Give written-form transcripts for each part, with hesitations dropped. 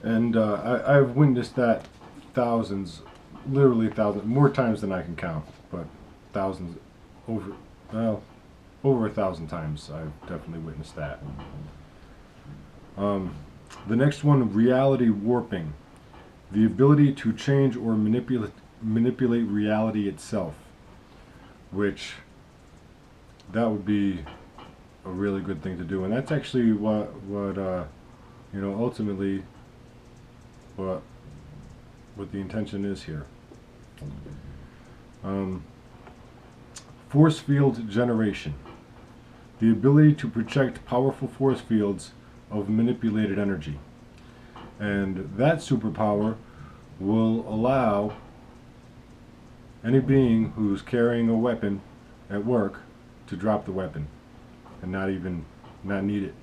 And I've witnessed that thousands, literally thousands, more times than I can count, but thousands, over, well, over 1,000 times I've definitely witnessed that. The next one, reality warping. The ability to change or manipulate reality itself, which that would be a really good thing to do, and that's actually what ultimately what the intention is here. Force field generation. The ability to project powerful force fields of manipulated energy. And that superpower will allow any being who's carrying a weapon at work to drop the weapon and not need it.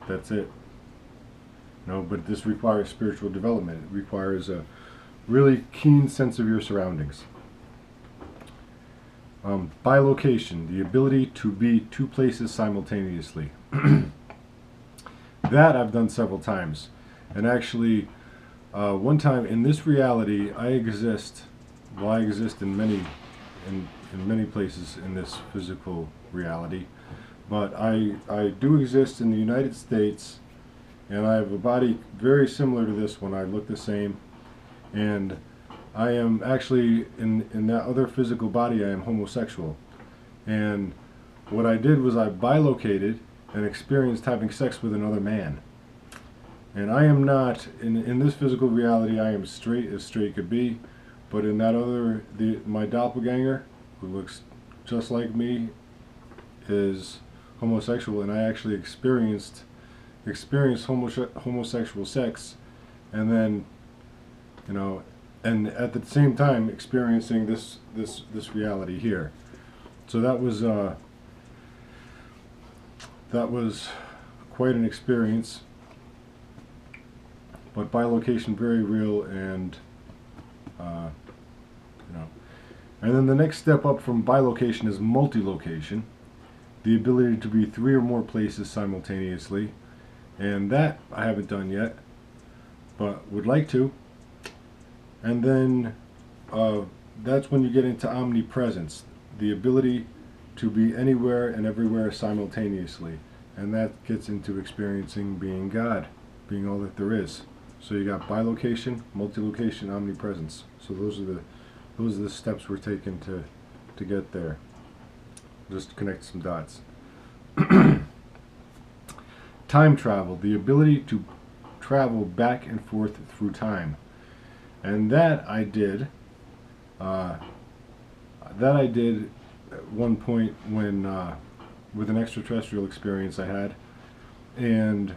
That's it. No, but this requires spiritual development. It requires a really keen sense of your surroundings. Bilocation, the ability to be two places simultaneously. That I've done several times. And actually, one time in this reality, I exist in many places in this physical reality, but I do exist in the United States, and I have a body very similar to this one. I look the same, and I am actually, in that other physical body, I am homosexual. And what I did was I bilocated and experienced having sex with another man. And I am not, in this physical reality, I am straight as straight could be, but in that other, my doppelganger, who looks just like me, is homosexual, and I actually experienced homosexual sex, and then, and at the same time experiencing this reality here. So that was quite an experience. But bilocation, very real, and and then the next step up from bilocation is multi-location, the ability to be 3 or more places simultaneously, and that I haven't done yet, but would like to. And then that's when you get into omnipresence, the ability to be anywhere and everywhere simultaneously, and that gets into experiencing being God, being all that there is. So you got bilocation, multi-location, omnipresence. So those are the steps we're taking to get there. Just connect some dots. Time travel, the ability to travel back and forth through time, and that I did. At one point when with an extraterrestrial experience I had, and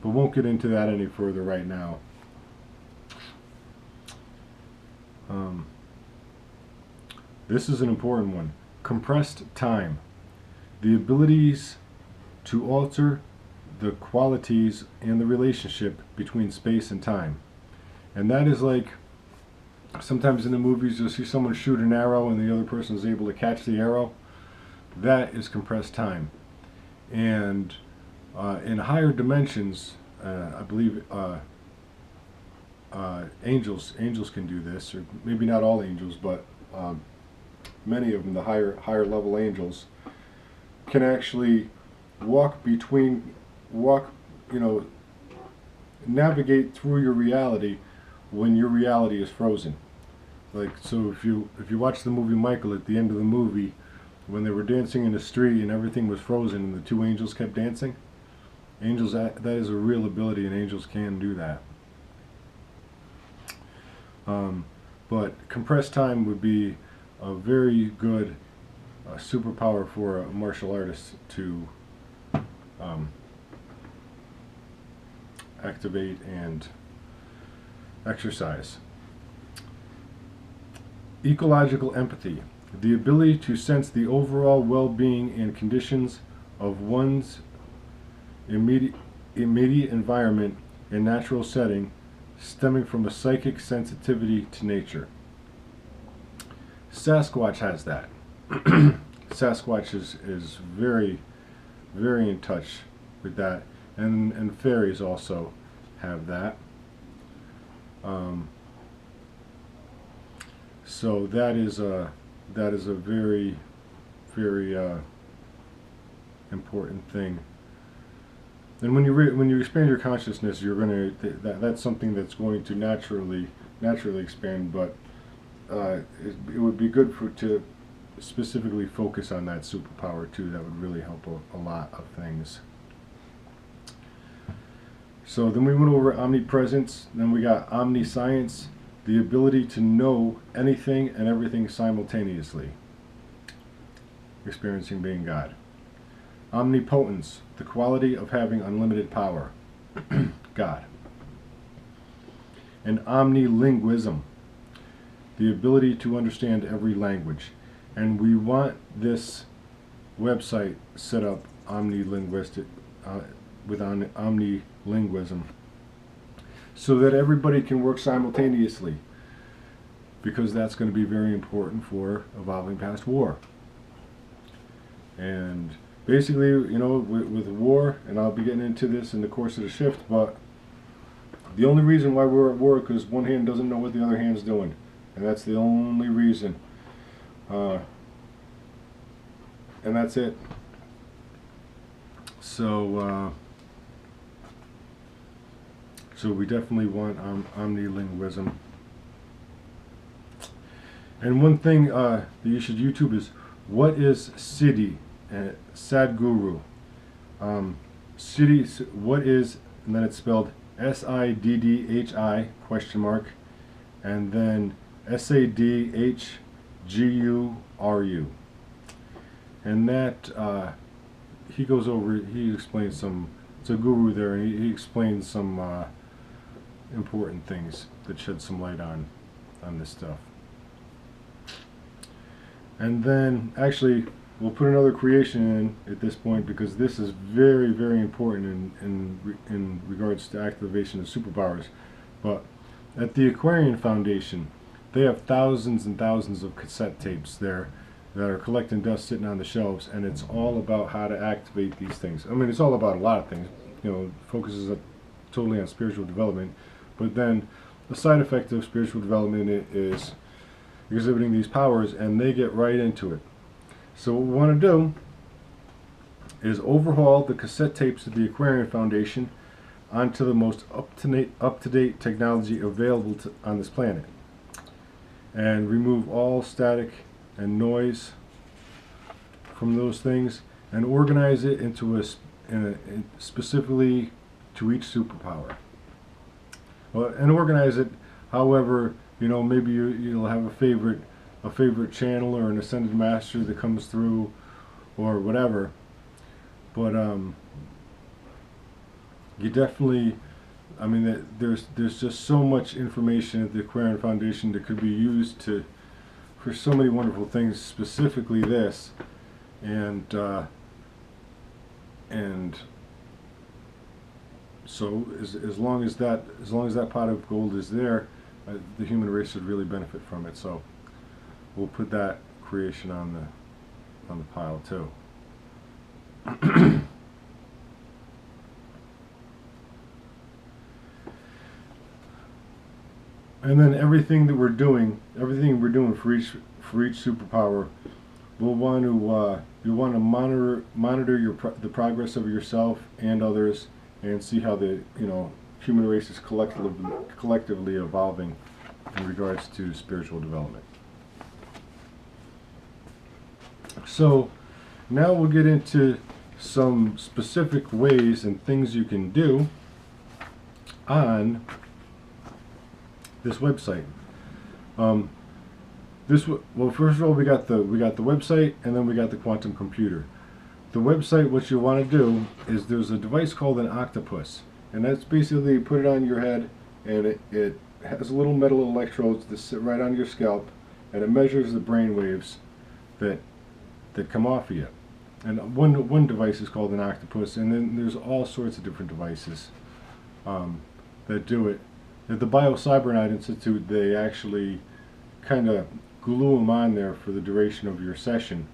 but won't get into that any further right now. This is an important one. Compressed time. The abilities to alter the qualities and the relationship between space and time. And that is like, sometimes in the movies you'll see someone shoot an arrow and the other person is able to catch the arrow. That is compressed time. And in higher dimensions, I believe angels can do this, or maybe not all angels, but many of them, the higher level angels, can actually navigate through your reality when your reality is frozen. Like, so if you watch the movie Michael, at the end of the movie, when they were dancing in the street and everything was frozen and the two angels kept dancing, that is a real ability, and angels can do that. But compressed time would be a very good superpower for a martial artist to activate and exercise. Ecological empathy, the ability to sense the overall well-being and conditions of one's immediate environment and natural setting, stemming from a psychic sensitivity to nature. Sasquatch has that. Sasquatch is very, very in touch with that, and fairies also have that. So that is a very important thing. And when you expand your consciousness, you're going to that's something that's going to naturally expand. But it would be good to specifically focus on that superpower too. That would really help a lot of things. So then we went over omnipresence. Then we got omniscience, the ability to know anything and everything simultaneously, experiencing being God. Omnipotence, the quality of having unlimited power, God. And omnilinguism, the ability to understand every language. And we want this website set up omnilinguistic, with omnilinguism, so that everybody can work simultaneously, because that's going to be very important for evolving past war. And basically, you know, with war, and I'll be getting into this in the course of the shift, but the only reason why we're at war is because one hand doesn't know what the other hand's doing, and that's the only reason. And that's it. So we definitely want omnilinguism. And one thing that you should YouTube is, what is Siddhi and Sadguru? Siddhi, what is, and then it's spelled SIDDHI question mark, and then SADHGURU. And that he goes over, he explains some, it's a guru there, and he explains some important things that shed some light on this stuff. And then actually we'll put another creation in at this point, because this is very, very important in regards to activation of superpowers. But at the Aquarian Foundation, they have thousands and thousands of cassette tapes there that are collecting dust sitting on the shelves, and it's all about how to activate these things. I mean, it's all about a lot of things. You know, focuses totally on spiritual development, but then the side effect of spiritual development is exhibiting these powers, and they get right into it. So what we want to do is overhaul the cassette tapes of the Aquarian Foundation onto the most up-to-date technology available on this planet, and remove all static and noise from those things, and organize it into specifically to each superpower. Well, and organize it however, you know, maybe you'll have a favorite channel or an ascended master that comes through, or whatever. But you definitely, I mean, there's just so much information at the Aquarian Foundation that could be used for so many wonderful things, specifically this, and so as long as that pot of gold is there, the human race would really benefit from it. So we'll put that creation on the pile too. And then everything we're doing for each superpower, we'll want to monitor the progress of yourself and others, and see how the human race is collectively evolving in regards to spiritual development. So now we'll get into some specific ways and things you can do on this website. Well, first of all, we got the website, and then we got the quantum computer. The website, what you want to do is, there's a device called an octopus, and that's basically, you put it on your head, and it has little metal electrodes that sit right on your scalp, and it measures the brain waves that come off of you. And one device is called an octopus, and then there's all sorts of different devices that do it. At the Bio-Cybernaut Institute, they actually kind of glue them on there for the duration of your session.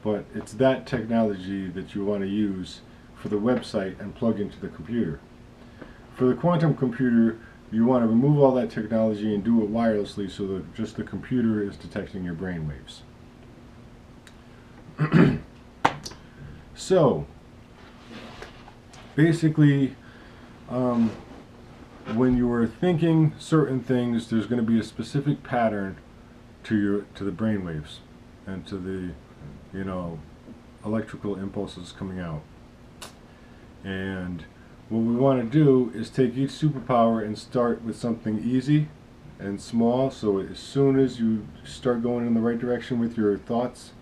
But it's that technology that you want to use for the website and plug into the computer. For the quantum computer, you want to remove all that technology and do it wirelessly so that just the computer is detecting your brain waves. So, basically, when you are thinking certain things, there's going to be a specific pattern to the brain waves and to the, electrical impulses coming out. And what we want to do is take each superpower and start with something easy and small, so as soon as you start going in the right direction with your thoughts,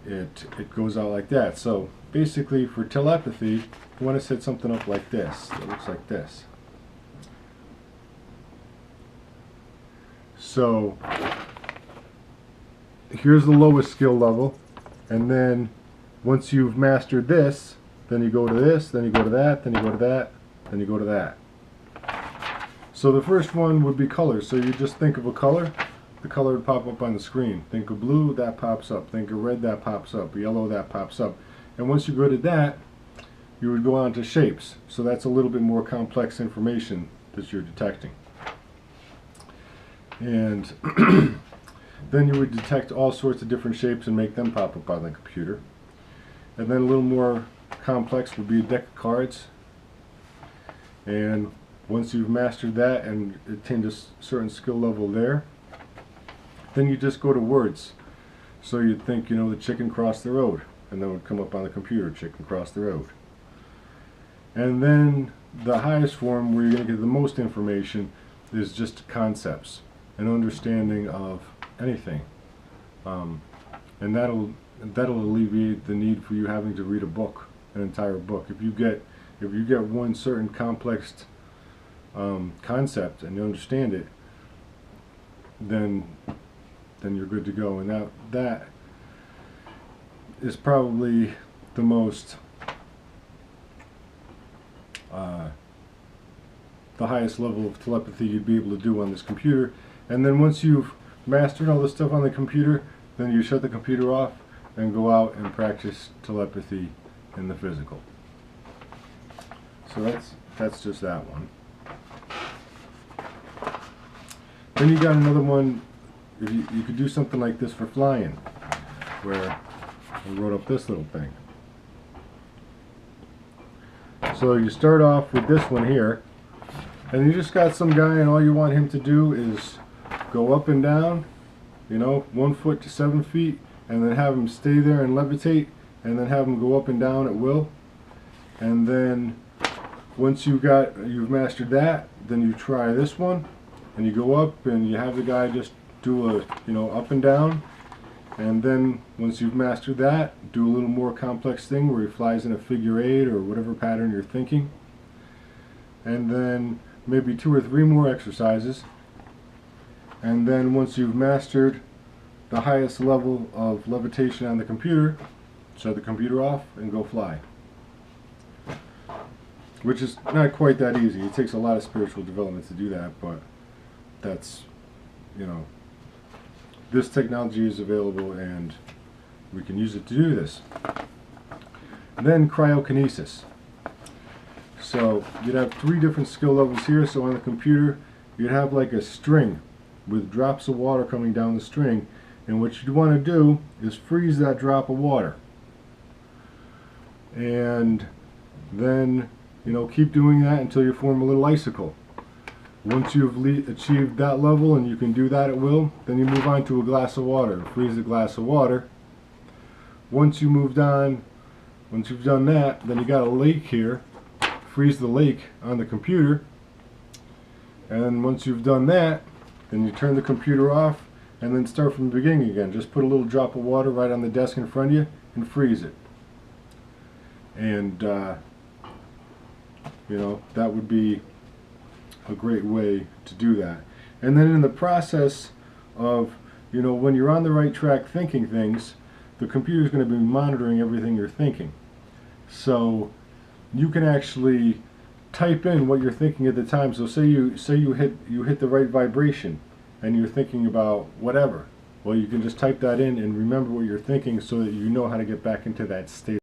it goes out like that. So basically, for telepathy, you want to set something up like this. It looks like this. So here's the lowest skill level, and then once you've mastered this, then you go to this, then you go to that, then you go to that, then you go to that. So the first one would be colors. So you just think of a color, the color would pop up on the screen. Think of blue, that pops up. Think of red, that pops up. Yellow, that pops up. And once you go to that, you would go on to shapes. So that's a little bit more complex information that you're detecting. And then you would detect all sorts of different shapes and make them pop up on the computer. And then a little more complex would be a deck of cards. And once you've mastered that and attained a certain skill level there, then you just go to words. So you'd think, the chicken crossed the road, and then it would come up on the computer, chicken crossed the road. And then the highest form, where you're going to get the most information, is just concepts, an understanding of anything. And that'll alleviate the need for you having to read a book, an entire book. If you get one certain complex concept and you understand it, then you're good to go. And that is probably the most the highest level of telepathy you'd be able to do on this computer. And then once you've mastered all this stuff on the computer, then you shut the computer off and go out and practice telepathy in the physical. So that's just that one. Then you got another one. If you could do something like this for flying, where I wrote up this little thing. So you start off with this one here, and you just got some guy, and all you want him to do is go up and down, 1 foot to 7 feet, and then have him stay there and levitate, and then have him go up and down at will. And then once you've mastered that, then you try this one, and you go up and you have the guy just do a up and down. And then once you've mastered that, do a little more complex thing where he flies in a figure 8 or whatever pattern you're thinking. And then maybe 2 or 3 more exercises. And then once you've mastered the highest level of levitation on the computer, shut the computer off and go fly. Which is not quite that easy. It takes a lot of spiritual development to do that, but that's, this technology is available and we can use it to do this. And then cryokinesis. So you'd have 3 different skill levels here. So on the computer, you'd have like a string with drops of water coming down the string. And what you'd want to do is freeze that drop of water. And then, keep doing that until you form a little icicle. Once you've achieved that level and you can do that at will, then you move on to a glass of water. Freeze the glass of water. Once you've done that, then you got a lake here. Freeze the lake on the computer. And once you've done that, then you turn the computer off and then start from the beginning again. Just put a little drop of water right on the desk in front of you and freeze it. And that would be a great way to do that. And then in the process of, when you're on the right track thinking things, the computer's going to be monitoring everything you're thinking. So you can actually type in what you're thinking at the time. So say you hit the right vibration and you're thinking about whatever. Well, you can just type that in and remember what you're thinking so that you know how to get back into that state.